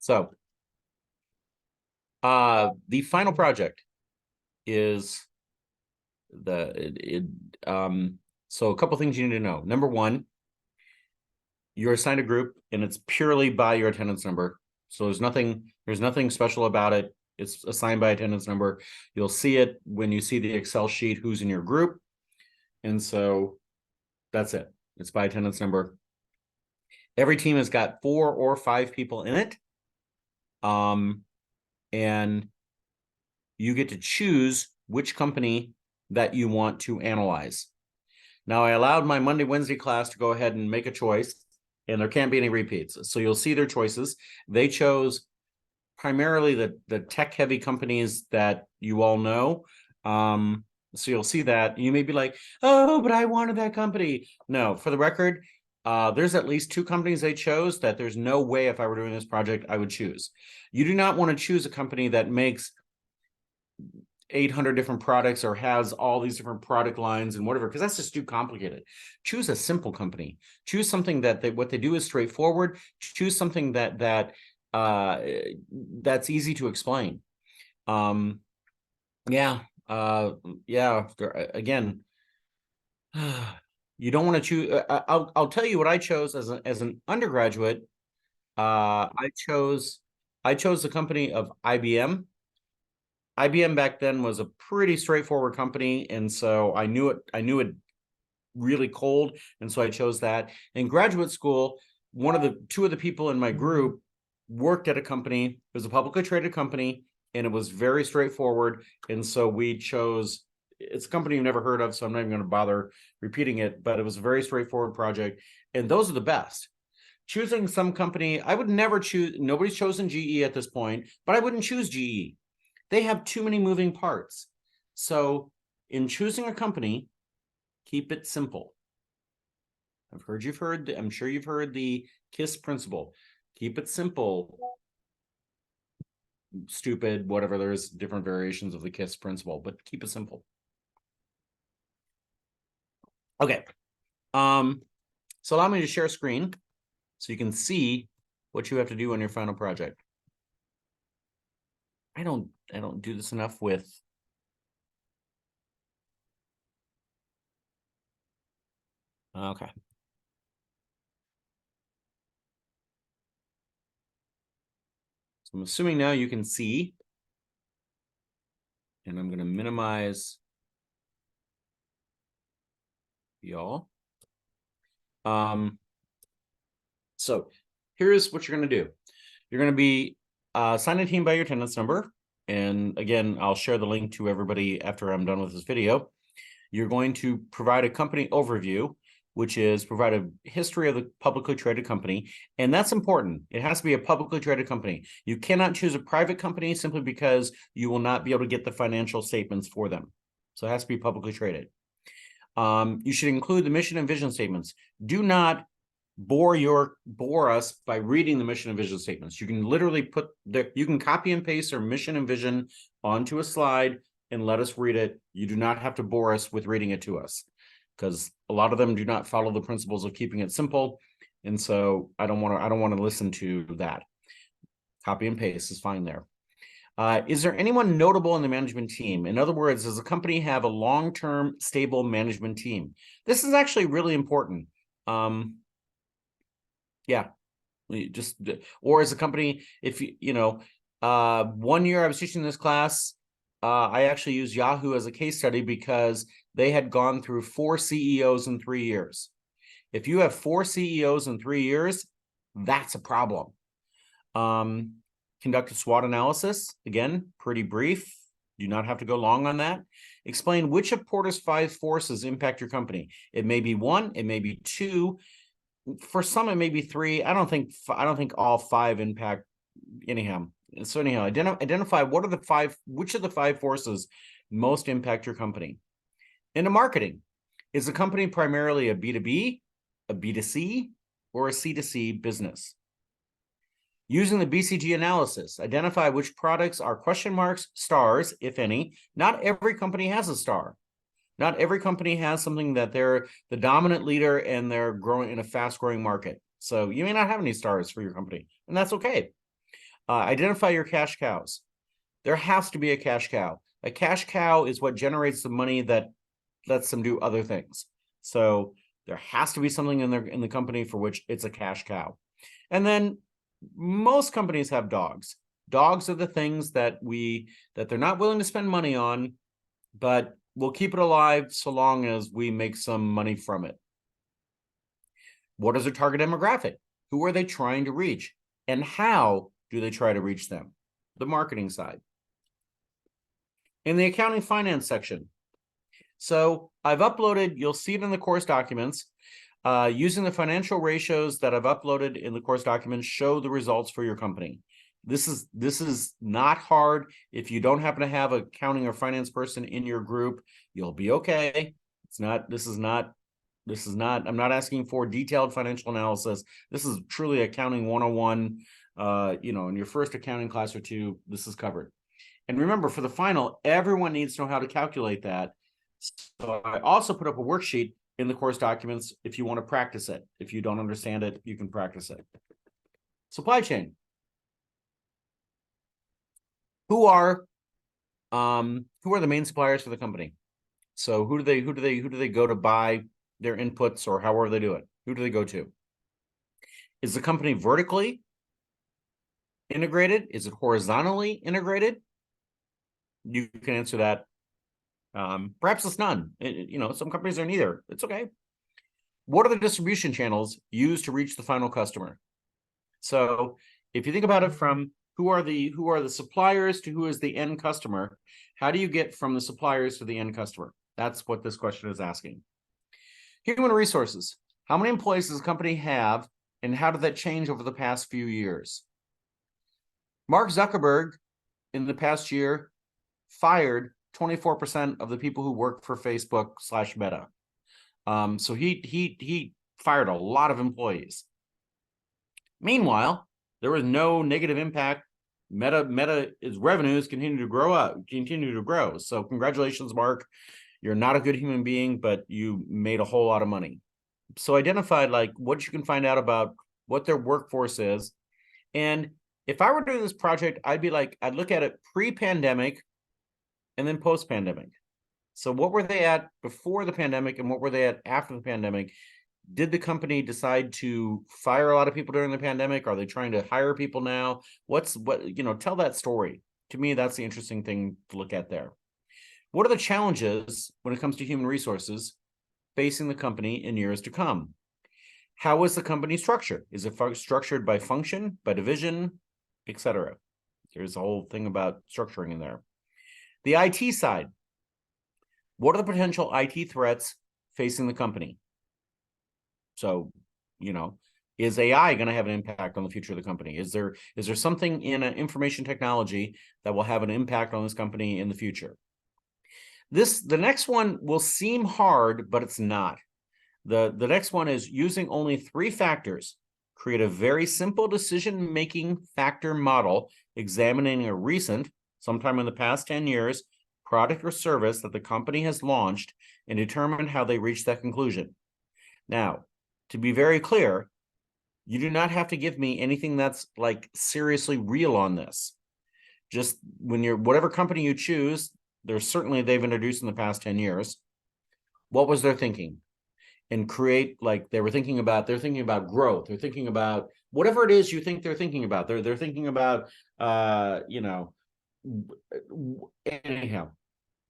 So the final project is so a couple things you need to know. Number one, you're assigned a group and it's purely by your attendance number. So there's nothing special about it. It's assigned by attendance number. You'll see it when you see the Excel sheet, who's in your group. And so that's it. It's by attendance number. Every team has got 4 or 5 people in it. And you get to choose which company that you want to analyze. Now, I allowed my Monday, Wednesday class to go ahead and make a choice, and there can't be any repeats. So you'll see their choices. They chose primarily the tech-heavy companies that you all know. So you'll see that. You may be like, oh, but I wanted that company. No, for the record, there's at least 2 companies they chose that there's no way if I were doing this project, I would choose. You do not want to choose a company that makes 800 different products or has all these different product lines and whatever, because that's just too complicated. Choose a simple company. Choose something that what they do is straightforward. Choose something that's easy to explain. Again, you don't want to choose. I'll tell you what I chose as an undergraduate. I chose the company of IBM. IBM back then was a pretty straightforward company, and so I knew it really cold, and so I chose that. In graduate school, two of the people in my group worked at a company. It was a publicly traded company, and it was very straightforward, and so we chose. It's a company you've never heard of, so I'm not even going to bother repeating it, but it was a very straightforward project, and those are the best. Choosing some company, I would never choose. Nobody's chosen GE at this point, but I wouldn't choose GE. They have too many moving parts. So in choosing a company, keep it simple. I'm sure you've heard the KISS principle. Keep it simple, stupid, whatever. There's different variations of the KISS principle, but keep it simple. Okay. So allow me to share screen so you can see what you have to do on your final project. I don't do this enough with okay. So I'm assuming now you can see, and I'm going to minimize y'all. So here's what you're going to do. You're going to be assign a team by your attendance number. And again, I'll share the link to everybody after I'm done with this video. You're going to provide a company overview, which is provide a history of the publicly traded company. And that's important. It has to be a publicly traded company. You cannot choose a private company simply because you will not be able to get the financial statements for them. So it has to be publicly traded. You should include the mission and vision statements. Do not bore us by reading the mission and vision statements. You can literally you can copy and paste their mission and vision onto a slide and let us read it. You do not have to bore us with reading it to us, because a lot of them do not follow the principles of keeping it simple. And so I don't want to listen to that. Copy and paste is fine there. Is there anyone notable in the management team? In other words, does the company have a long-term stable management team? This is actually really important. Yeah, or as a company, if you know, 1 year I was teaching this class, I actually used Yahoo as a case study because they had gone through 4 CEOs in 3 years. If you have 4 CEOs in 3 years, that's a problem. Conduct a SWOT analysis. Again, pretty brief. Do not have to go long on that. Explain which of Porter's 5 forces impact your company. It may be 1, it may be 2. For some, it may be 3. I don't think all 5 impact anyhow. So anyhow, identify which of the 5 forces most impact your company. Into marketing, is the company primarily a B2B, a B2C, or a C2C business? Using the BCG analysis, identify which products are question marks, stars, if any. Not every company has a star. Not every company has something that they're the dominant leader and they're growing in a fast-growing market. So you may not have any stars for your company, and that's okay. Identify your cash cows. There has to be a cash cow. A cash cow is what generates the money that lets them do other things. So there has to be something in the company for which it's a cash cow. And then most companies have dogs. Dogs are the things that they're not willing to spend money on, but we'll keep it alive so long as we make some money from it. What is their target demographic? Who are they trying to reach? And how do they try to reach them? The marketing side. In the accounting finance section. So I've uploaded, you'll see it in the course documents, using the financial ratios that I've uploaded in the course documents show the results for your company. This is not hard. If you don't happen to have an accounting or finance person in your group, you'll be okay. I'm not asking for detailed financial analysis. This is truly accounting 101. In your first accounting class or two, this is covered. And remember, for the final, everyone needs to know how to calculate that. So I also put up a worksheet in the course documents if you want to practice it. If you don't understand it, you can practice it. Supply chain. Who are the main suppliers for the company? So who do they go to buy their inputs, or however they do it? Who do they go to? Is the company vertically integrated? Is it horizontally integrated? You can answer that. Perhaps it's none. Some companies are neither. It's okay. What are the distribution channels used to reach the final customer? So if you think about it from who are the suppliers to who is the end customer, how do you get from the suppliers to the end customer? That's what this question is asking. Human resources. How many employees does a company have, and how did that change over the past few years? Mark Zuckerberg, in the past year, fired 24% of the people who work for Facebook/Meta. So he fired a lot of employees. Meanwhile, there was no negative impact. Meta's revenues continue to grow. So congratulations, Mark. You're not a good human being, but you made a whole lot of money. So identify what you can find out about what their workforce is. And if I were doing this project, I'd look at it pre-pandemic and then post-pandemic. So what were they at before the pandemic and what were they at after the pandemic? Did the company decide to fire a lot of people during the pandemic? Are they trying to hire people now? Tell that story. To me, that's the interesting thing to look at there. What are the challenges when it comes to human resources facing the company in years to come? How is the company structured? Is it structured by function, by division, etc.? There's a whole thing about structuring in there. The IT side. What are the potential IT threats facing the company? So, is AI going to have an impact on the future of the company? Is there something in information technology that will have an impact on this company in the future? The next one will seem hard, but it's not. The next one is using only 3 factors. Create a very simple decision-making factor model examining a recent, sometime in the past 10 years, product or service that the company has launched and determine how they reach that conclusion. Now, to be very clear, you do not have to give me anything that's seriously real on this. Just whatever company you choose, they've introduced in the past 10 years. What was their thinking? And create, they're thinking about growth. They're thinking about whatever it is you think they're thinking about. They're thinking about, anyhow,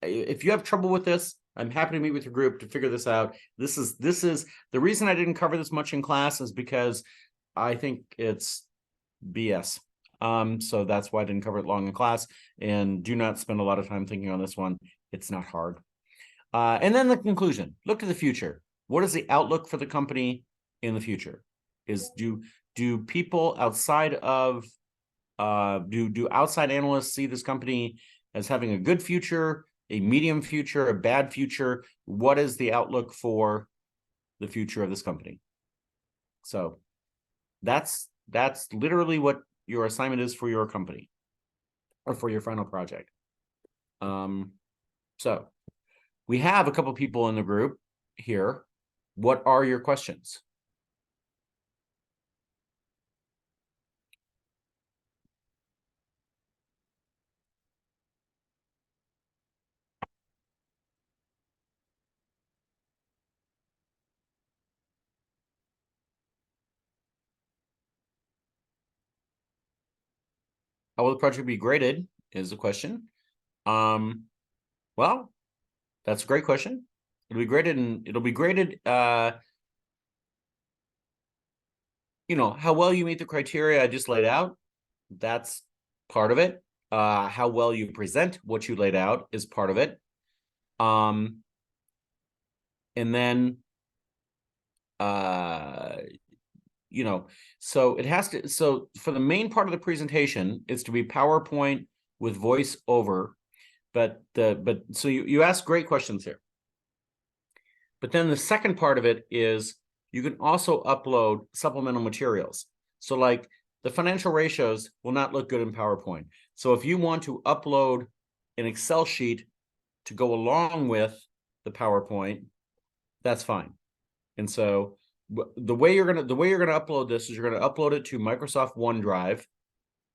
if you have trouble with this, I'm happy to meet with your group to figure this out. This is the reason I didn't cover this much in class is because I think it's BS. So that's why I didn't cover it long in class, and do not spend a lot of time thinking on this one. It's not hard. And then the conclusion, look to the future. What is the outlook for the company in the future? Do people outside of, do outside analysts see this company as having a good future, a medium future, a bad future? What is the outlook for the future of this company? So that's literally what your assignment is for your company or for your final project. So we have a couple people in the group here. What are your questions? how will the project be graded is the question. Well, that's a great question. It'll be graded how well you meet the criteria I just laid out. That's part of it. How well you present what you laid out is part of it. And then so it has to, so for the main part of the presentation, it's to be PowerPoint with voice over. But so you ask great questions here. But then the second part of it is you can also upload supplemental materials. So like the financial ratios will not look good in PowerPoint. So if you want to upload an Excel sheet to go along with the PowerPoint, that's fine. And so the way you're gonna upload this is you're gonna upload it to Microsoft OneDrive.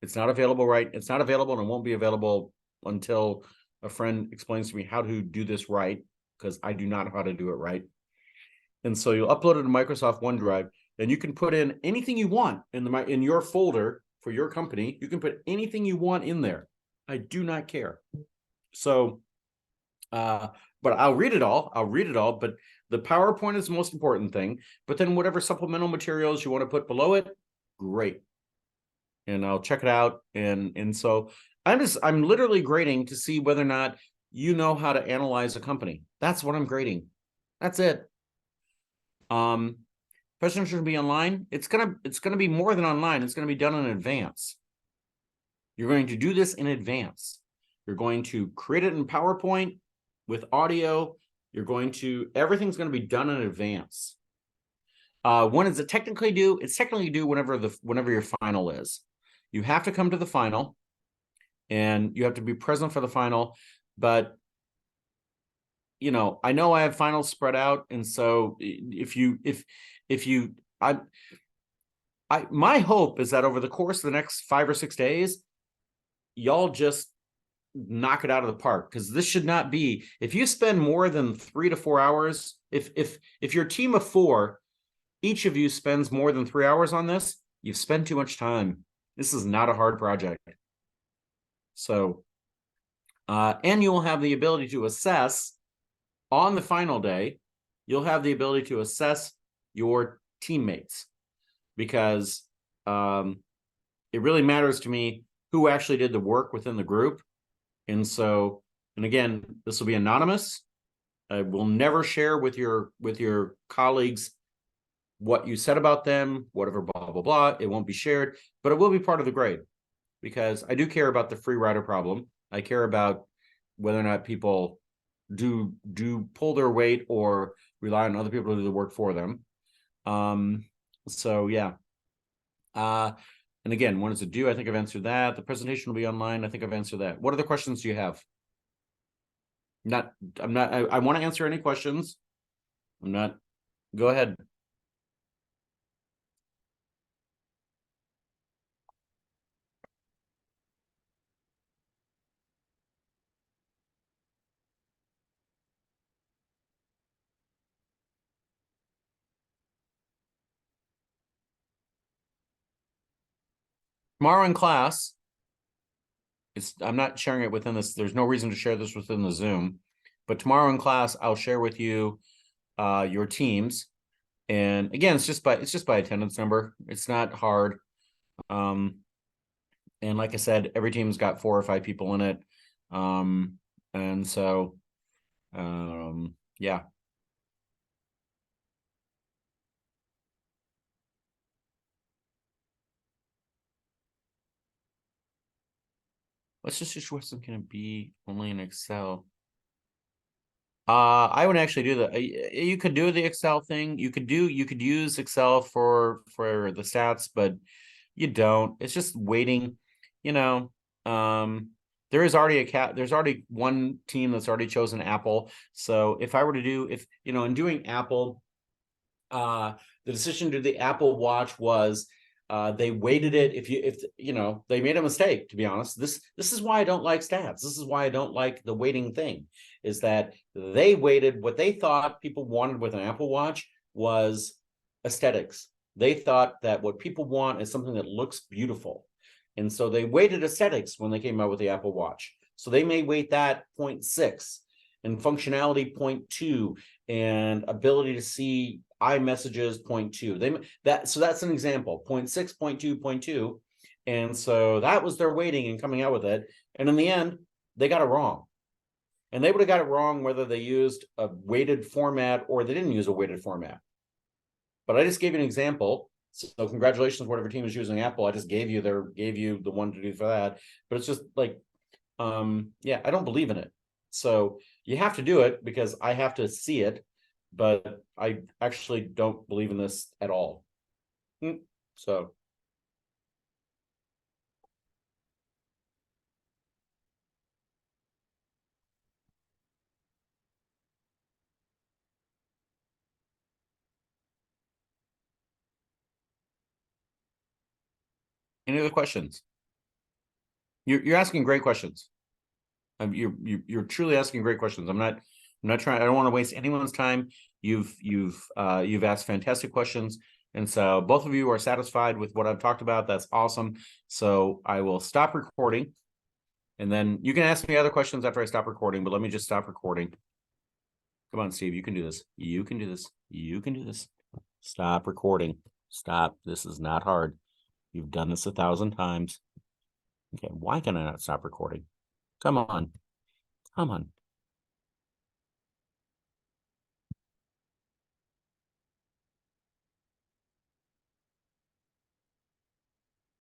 It's not available and it won't be available until a friend explains to me how to do this right, because I do not know how to do it right. And so you'll upload it to Microsoft OneDrive, and you can put in anything you want in your folder for your company. You can put anything you want in there. I do not care. So, but I'll read it all. But the PowerPoint is the most important thing. But then whatever supplemental materials you want to put below it, great. And I'll check it out. And so I'm literally grading to see whether or not you know how to analyze a company. That's what I'm grading. That's it. Presentation will be online. It's gonna be more than online. It's gonna be done in advance. You're going to do this in advance. You're going to create it in PowerPoint with audio. Everything's going to be done in advance. When is it technically due? It's technically due whenever your final is. You have to come to the final, and you have to be present for the final. But I know I have finals spread out, and so my hope is that over the course of the next 5 or 6 days, y'all just knock it out of the park, because this should not be, if you spend more than 3 to 4 hours, if your team of 4, each of you spends more than 3 hours on this, you've spent too much time. This is not a hard project. So, and you will have the ability to assess on the final day. You'll have the ability to assess your teammates, because it really matters to me who actually did the work within the group. And so, and again, this will be anonymous. I will never share with your colleagues what you said about them, whatever, blah, blah, blah. It won't be shared, but it will be part of the grade, because I do care about the free rider problem. I care about whether or not people do pull their weight or rely on other people to do the work for them. So yeah. And again, when is it due? I think I've answered that. The presentation will be online. I think I've answered that. What other questions do you have? I want to answer any questions. Go ahead. Tomorrow in class, I'm not sharing it within this. There's no reason to share this within the Zoom, but tomorrow in class, I'll share with you your teams. And again, it's just by attendance number. It's not hard. And like I said, every team's got 4 or 5 people in it. And so, yeah. What's the situation can it be only in Excel? I would actually do the. You could do the Excel thing. You could use Excel for the stats, but you don't. It's just waiting. There is already there's already one team that's already chosen Apple. So if I were to do, in doing Apple, the decision to do the Apple Watch was they weighted it. If they made a mistake, to be honest. This is why I don't like stats. This is why I don't like the weighting thing, is that they weighted what they thought people wanted with an Apple Watch was aesthetics. They thought that what people want is something that looks beautiful. And so they weighted aesthetics when they came out with the Apple Watch. So they may weight that 0.6 and functionality 0.2 and ability to see iMessages 0.2. So that's an example, 0.6, 0.2, 0.2. And so that was their weighting and coming out with it. And in the end, they got it wrong. And they would have got it wrong whether they used a weighted format or they didn't use a weighted format. But I just gave you an example. So congratulations, whatever team is using Apple. I just gave you the one to do for that. But it's just like, yeah, I don't believe in it. So you have to do it because I have to see it, but I actually don't believe in this at all. So. Any other questions? You're asking great questions. You're truly asking great questions. I'm not trying. I don't want to waste anyone's time. You've asked fantastic questions, and so both of you are satisfied with what I've talked about. That's awesome. So I will stop recording, and then you can ask me other questions after I stop recording. But let me just stop recording. Come on, Steve. You can do this. You can do this. You can do this. Stop recording. Stop. This is not hard. You've done this 1,000 times. Okay, why can I not stop recording? Come on. Come on.